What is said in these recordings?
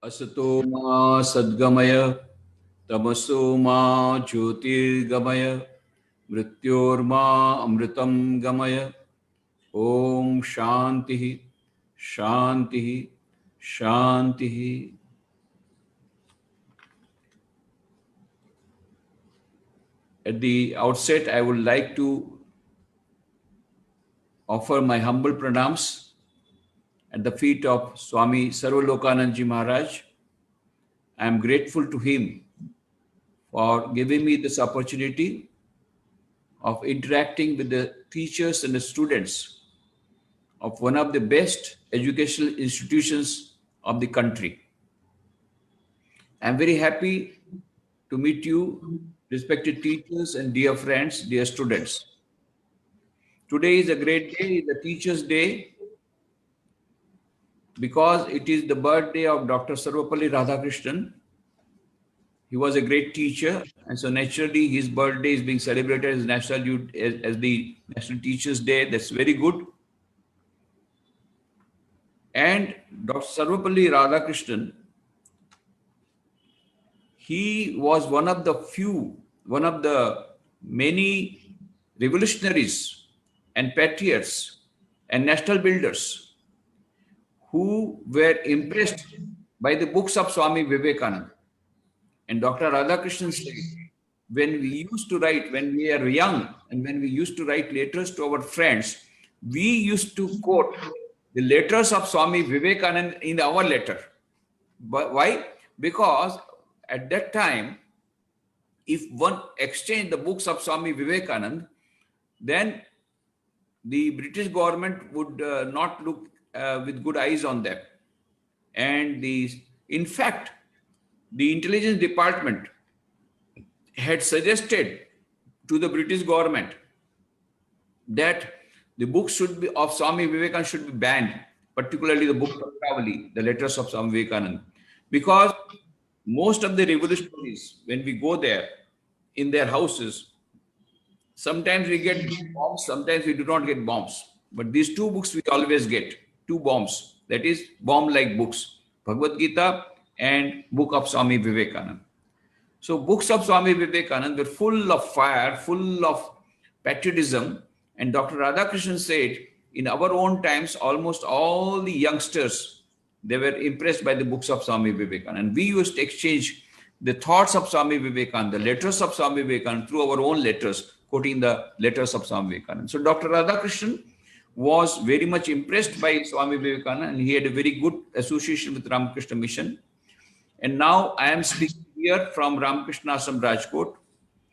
असतो मा सद्गमय तमसो मा ज्योतिर्गमय मृत्योर्मा अमृतं गमय. ओम शांति शांति शांति. At the outset, I would like to offer my humble pranams at the feet of Swami Sarvalokanandji Maharaj. I am grateful to him for giving me this opportunity of interacting with the teachers and the students of one of the best educational institutions of the country. I am very happy to meet you, respected teachers and dear friends, dear students. Today is a great day, the Teachers' Day, because it is the birthday of Dr. Sarvapalli Radhakrishnan. He was a great teacher, and so naturally his birthday is being celebrated as as the National Teachers' Day. That's very good. And Dr. Sarvapalli Radhakrishnan, he was one of the many revolutionaries and patriots and national builders who were impressed by the books of Swami Vivekananda. And Dr. Radhakrishnan said, when we used to write, when we are young, and when we used to write letters to our friends, we used to quote the letters of Swami Vivekananda in our letter. But why? Because at that time, if one exchanged the books of Swami Vivekananda, then the British government would not look with good eyes on them. And in fact, the intelligence department had suggested to the British government that the books of Swami Vivekananda should be banned, particularly the book of Travali, the letters of Swami Vivekananda, because most of the revolutionaries, when we go there in their houses, sometimes we get bombs, sometimes we do not get bombs. But these two books we always get, two bombs, that is bomb-like books, Bhagavad Gita and book of Swami Vivekananda. So books of Swami Vivekananda were full of fire, full of patriotism. And Dr. Radhakrishnan said, in our own times, almost all the youngsters, they were impressed by the books of Swami Vivekananda. And we used to exchange the thoughts of Swami Vivekananda, the letters of Swami Vivekananda through our own letters, quoting the letters of Swami Vivekananda. So Dr. Radhakrishnan was very much impressed by Swami Vivekananda, and he had a very good association with Ramakrishna Mission. And now I am speaking here from Ramakrishna Ashram Rajkot,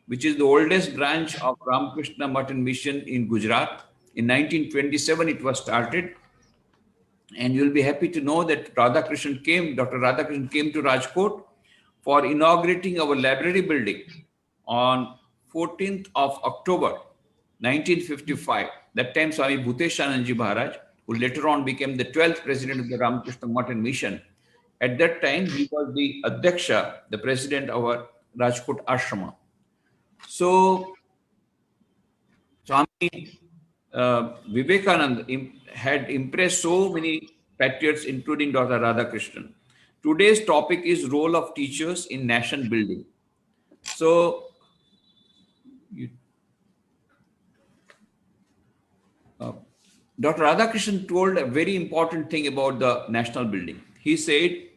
which is the oldest branch of Ramakrishna Mutt and Mission in Gujarat. In 1927, it was started. And you'll be happy to know that Dr. Radhakrishnan came to Rajkot for inaugurating our library building on 14th of October, 1955. That time, Swami Bhuteshanandji Maharaj, who later on became the 12th president of the Ramakrishna Mutt and Mission, at that time, he was the Adhyaksha, the president of our Rajkot Ashrama. So, Swami Vivekananda had impressed so many patriots, including Dr. Radhakrishnan. Today's topic is role of teachers in nation building. So, Dr. Radhakrishnan told a very important thing about the national building. He said,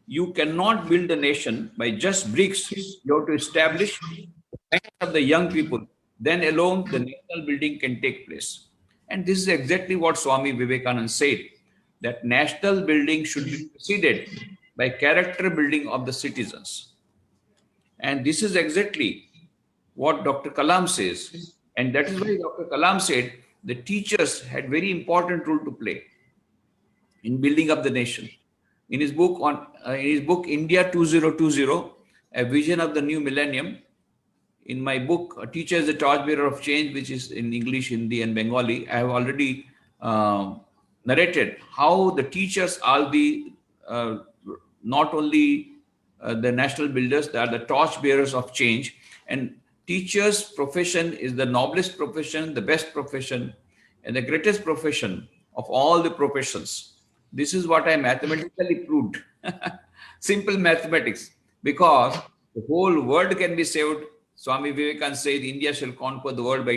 you cannot build a nation by just bricks. You have to establish the minds of the young people. Then alone the national building can take place. And this is exactly what Swami Vivekananda said, that national building should be preceded by character building of the citizens. And this is exactly what Dr. Kalam says. And that is why Dr. Kalam said the teachers had very important role to play in building up the nation. In his book India 2020, A Vision of the New Millennium, in my book, A Teacher is the Torchbearer of Change, which is in English, Hindi, and Bengali, I have already narrated how the teachers are not only the national builders, they are the torchbearers of change. And teachers' profession is the noblest profession, the best profession, and the greatest profession of all the professions. This is what I mathematically proved. Simple mathematics. Because the whole world can be saved. Swami Vivekananda said India shall conquer the world by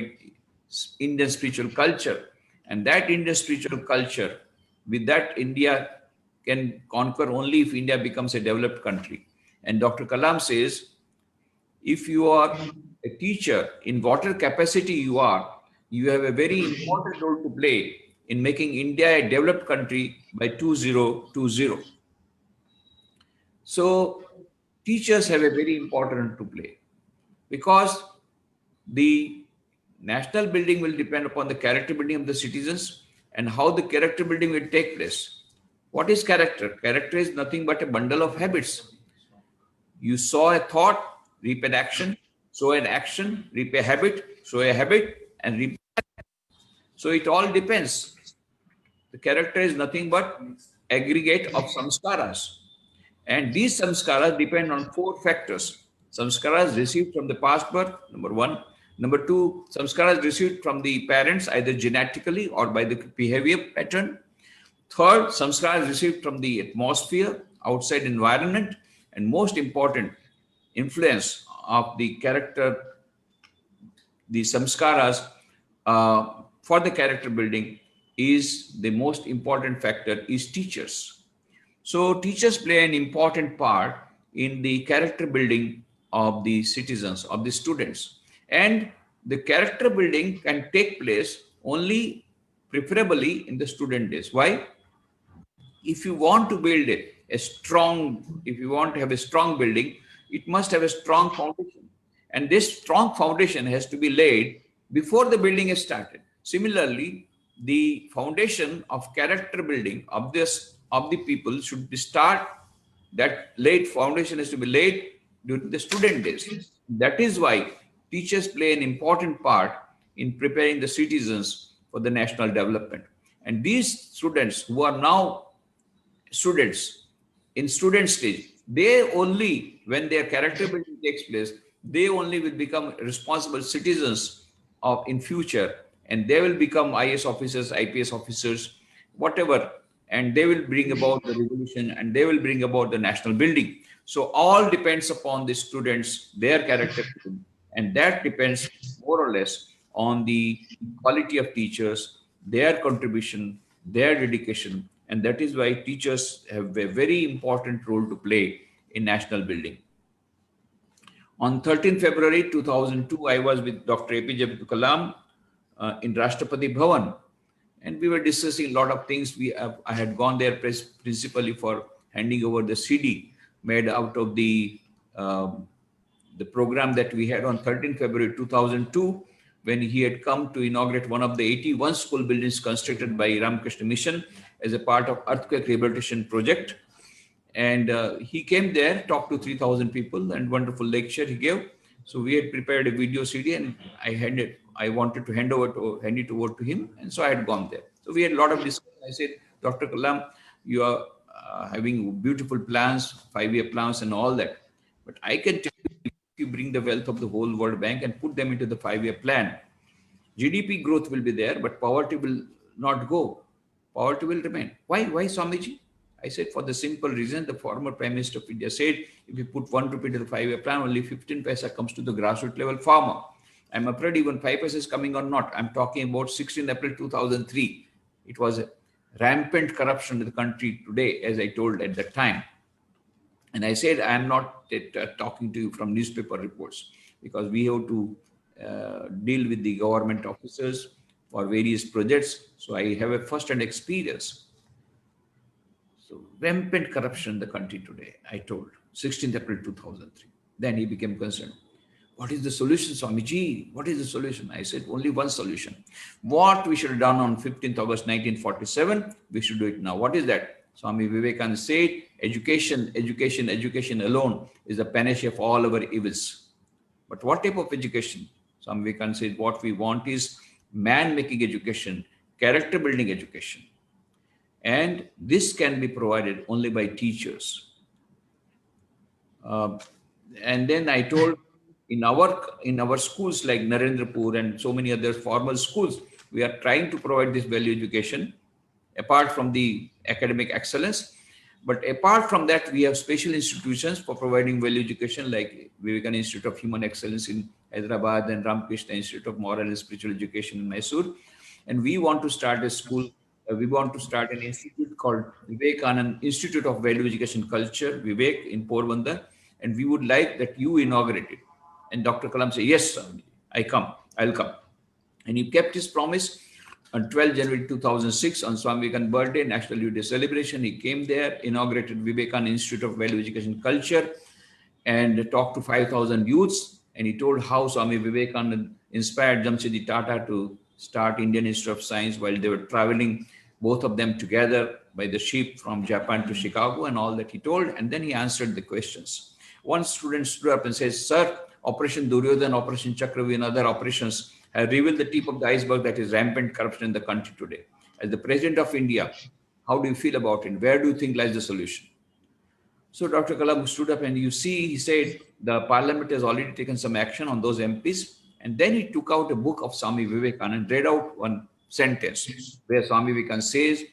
Indian spiritual culture. And that Indian spiritual culture, with that India can conquer only if India becomes a developed country. And Dr. Kalam says, if you are a teacher, in whatever capacity you have a very important role to play in making India a developed country by 2020. So teachers have a very important role to play, because the national building will depend upon the character building of the citizens and how the character building will take place. What is character? Character is nothing but a bundle of habits. You sow a thought, reap an action, sow an action, reap a habit, sow a habit, and reap. So it all depends. The character is nothing but aggregate of samskaras. And these samskaras depend on four factors. Samskaras received from the past birth, number one. Number two, samskaras received from the parents, either genetically or by the behavior pattern. Third, samskaras received from the atmosphere, outside environment. And most important, influence of the character, the samskaras for the character building is the most important factor is teachers. So teachers play an important part in the character building of the citizens, of the students. And the character building can take place only preferably in the student days. Why? If you want to build a strong, if you want to have a strong building, it must have a strong foundation. And this strong foundation has to be laid before the building is started. Similarly, the foundation of character building of this of the people should be start, that laid foundation has to be laid during the student days. That is why teachers play an important part in preparing the citizens for the national development. And these students who are now students in student stage, they only, when their character building takes place, they only will become responsible citizens of in future, and they will become IS officers, IPS officers, whatever, and they will bring about the revolution and they will bring about the national building. So all depends upon the students, their character building, and that depends more or less on the quality of teachers, their contribution, their dedication, and that is why teachers have a very important role to play in national building. On 13 February 2002, I was with Dr. APJ Abdul Kalam in Rashtrapati Bhavan, and we were discussing a lot of things. I had gone there principally for handing over the CD made out of the program that we had on 13 February 2002, when he had come to inaugurate one of the 81 school buildings constructed by Ramakrishna Mission as a part of earthquake rehabilitation project. And he came there, talked to 3,000 people, and wonderful lecture he gave. So we had prepared a video CD, and I wanted to hand it over to him, and so I had gone there. So we had a lot of discussion. I said, Dr. Kalam, you are having beautiful plans, 5-year plans, and all that. But I can tell you, if you bring the wealth of the whole World Bank and put them into the 5-year plan, GDP growth will be there, but poverty will not go. Poverty will remain. Why, Swamiji? I said, for the simple reason, the former Prime Minister of India said, if you put 1 rupee to the 5-year plan, only 15 paisa comes to the grassroots level farmer. I'm afraid even 5 paisa is coming or not. I'm talking about 16 April 2003. It was a rampant corruption in the country today, as I told at that time. And I said, I'm not talking to you from newspaper reports, because we have to deal with the government officers for various projects. So I have a first-hand experience. So rampant corruption in the country today, I told, 16th April 2003. Then he became concerned. What is the solution, Swamiji? What is the solution? I said, only one solution. What we should have done on 15th August 1947, we should do it now. What is that? Swami Vivekananda said, education, education, education alone is the panacea of all our evils. But what type of education? Swami Vivekananda said, what we want is man-making education, character-building education. And this can be provided only by teachers. And then I told, in our schools like Narendrapur and so many other formal schools, we are trying to provide this value education apart from the academic excellence. But apart from that, we have special institutions for providing value education, like Vivekananda Institute of Human Excellence in Hyderabad and Ramakrishna Institute of Moral and Spiritual Education in Mysore. And we want to start a school. We want to start an institute called Vivekananda Institute of Value Education Culture, Vivek, in Porbandar. And we would like that you inaugurate it. And Dr. Kalam said, yes, Swami, I'll come. And he kept his promise. On 12 January 2006, on Swami Vivekananda's birthday, National Youth Day celebration, he came there, inaugurated Vivekananda Institute of Value Education Culture, and talked to 5,000 youths. And he told how Swami Vivekananda inspired Jamshedji Tata to start Indian Institute of Science while they were traveling, both of them together by the ship from Japan to Chicago, and all that he told. And then he answered the questions. One student stood up and says, sir, Operation Duryodhan, Operation Chakravi, and other operations have revealed the tip of the iceberg that is rampant corruption in the country today. As the President of India, how do you feel about it? Where do you think lies the solution? So Dr. Kalam stood up and he said, the parliament has already taken some action on those MPs. And then he took out a book of Swami Vivekananda and read out one sentence where Swami Vivekananda says,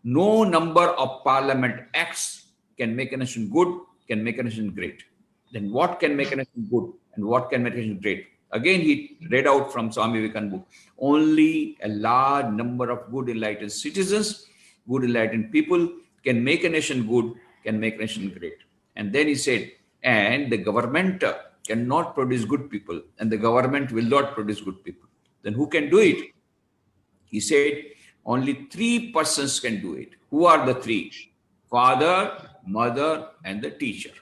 no number of parliament acts can make a nation good, can make a nation great. Then what can make a nation good and what can make a nation great? Again, he read out from Swami Vivekananda book. Only a large number of good enlightened citizens, good enlightened people can make a nation good, can make a nation great. And then he said, and the government cannot produce good people, and the government will not produce good people. Then who can do it? He said, only 3 persons can do it. Who are the 3? Father, mother, and the teacher.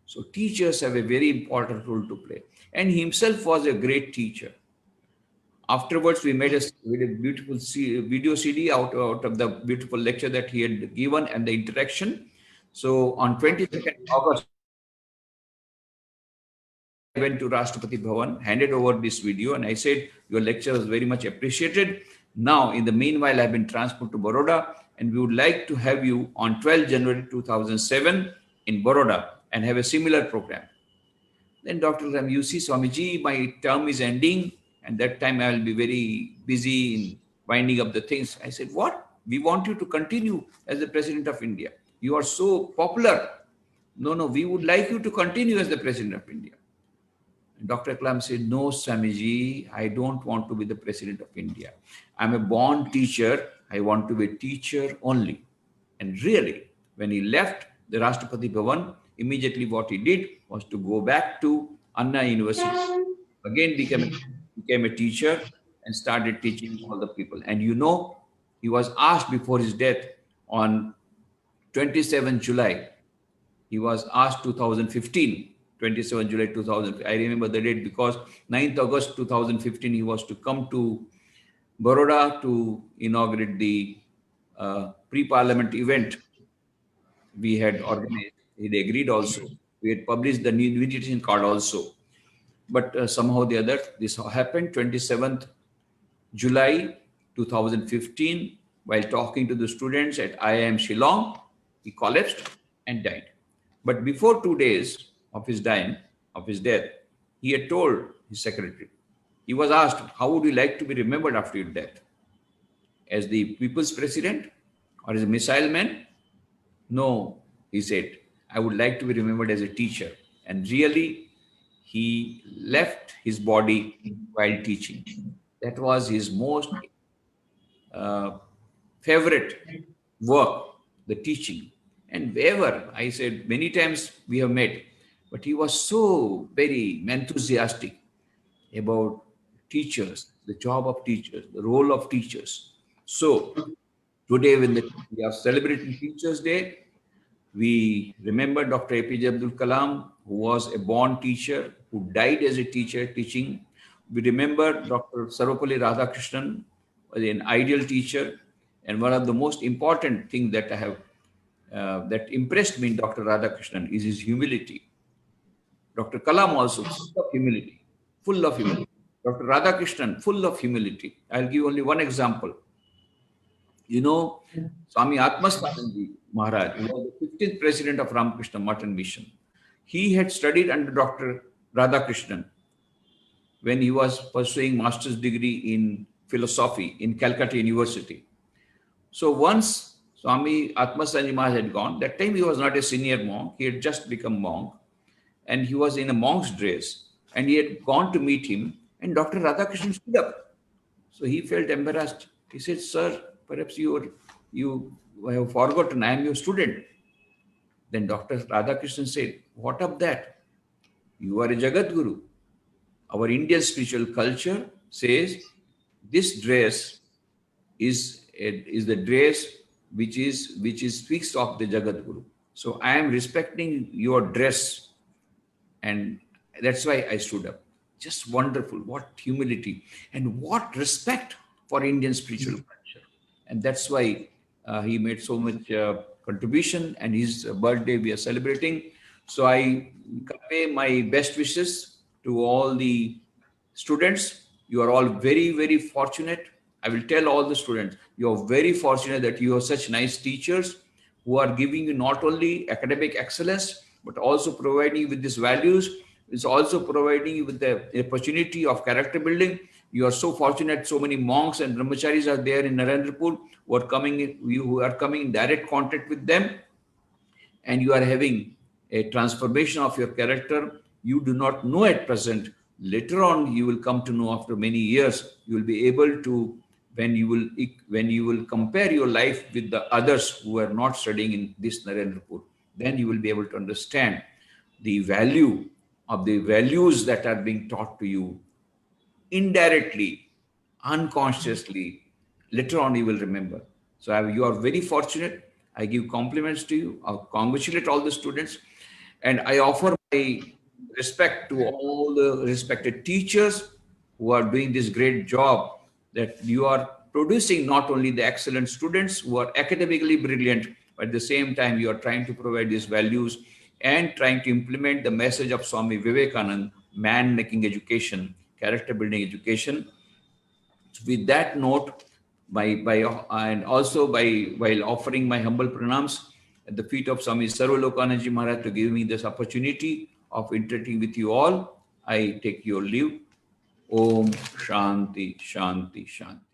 So teachers have a very important role to play. And he himself was a great teacher. Afterwards, we made a beautiful video CD out of the beautiful lecture that he had given and the interaction. So on 22nd August, I went to Rashtrapati Bhavan, handed over this video, and I said, your lecture was very much appreciated. Now, in the meanwhile, I've been transferred to Baroda, and we would like to have you on 12 January 2007 in Baroda and have a similar program. Then Dr. Ram, you see, Swamiji, my term is ending, and that time I will be very busy in winding up the things. I said, what? We want you to continue as the President of India. You are so popular. No, we would like you to continue as the President of India. And Dr. Kalam said, no, Swamiji, I don't want to be the President of India. I'm a born teacher. I want to be a teacher only. And really, when he left the Rashtrapati Bhavan, immediately what he did was to go back to Anna University, again became a teacher and started teaching all the people. And you know, he was asked before his death on 27 July, he was asked 2015, 27 July 2000. I remember the date because 9th August 2015, he was to come to Baroda to inaugurate the pre-parliament event we had organized. He agreed also. We had published the new invitation card also. But somehow the other, this happened 27th July 2015, while talking to the students at IIM Shillong, he collapsed and died. But before 2 days of his death, he had told his secretary, he was asked, how would you like to be remembered after your death? As the people's president or as a missile man? No, he said, I would like to be remembered as a teacher. And really, he left his body while teaching. That was his most favorite work, the teaching. And wherever, I said, many times we have met, but he was so very enthusiastic about teachers, the job of teachers, the role of teachers. So today, when we are celebrating Teachers' Day, we remember Dr. APJ Abdul Kalam, who was a born teacher, who died as a teacher teaching. We remember Dr. Sarvapalli Radhakrishnan, was an ideal teacher. And one of the most important things that I have, that impressed me in Dr. Radhakrishnan is his humility. Dr. Kalam also, full of humility, full of humility. Dr. Radhakrishnan, full of humility. I'll give only one example. You know, Swami Atmasvanandaji Maharaj, who was the 15th president of Ramakrishna Matan Mission, he had studied under Dr. Radhakrishnan when he was pursuing master's degree in philosophy in Calcutta University. So once Swami Atmasanji Maharaj had gone. That time he was not a senior monk. He had just become monk. And he was in a monk's dress. And he had gone to meet him. And Dr. Radhakrishnan stood up. So he felt embarrassed. He said, "Sir, perhaps you have forgotten. I am your student." Then Dr. Radhakrishnan said, "What of that? You are a Jagat Guru. Our Indian spiritual culture says this dress is the dress which speaks of the Jagat Guru. So I am respecting your dress, and that's why I stood up." Just wonderful. What humility and what respect for Indian spiritual culture. And that's why he made so much contribution, and his birthday we are celebrating. So I convey my best wishes to all the students. You are all very, very fortunate. I will tell all the students, you are very fortunate that you have such nice teachers who are giving you not only academic excellence, but also providing you with these values. It's also providing you with the opportunity of character building. You are so fortunate. So many monks and brahmacharis are there in Narendrapur who are coming in direct contact with them, and you are having a transformation of your character. You do not know at present. Later on, you will come to know after many years. You will be able to, when you will compare your life with the others who are not studying in this Narendrapur, then you will be able to understand the value of the values that are being taught to you indirectly, unconsciously. Later on, you will remember. So you are very fortunate. I give compliments to you. I congratulate all the students. And I offer my respect to all the respected teachers who are doing this great job, that you are producing not only the excellent students who are academically brilliant, but at the same time, you are trying to provide these values and trying to implement the message of Swami Vivekananda, man making education, character building education. With that note, and also while offering my humble pranams at the feet of Swami Sarvalokanandaji Maharaj to give me this opportunity of interacting with you all, I take your leave. Om Shanti, Shanti, Shanti.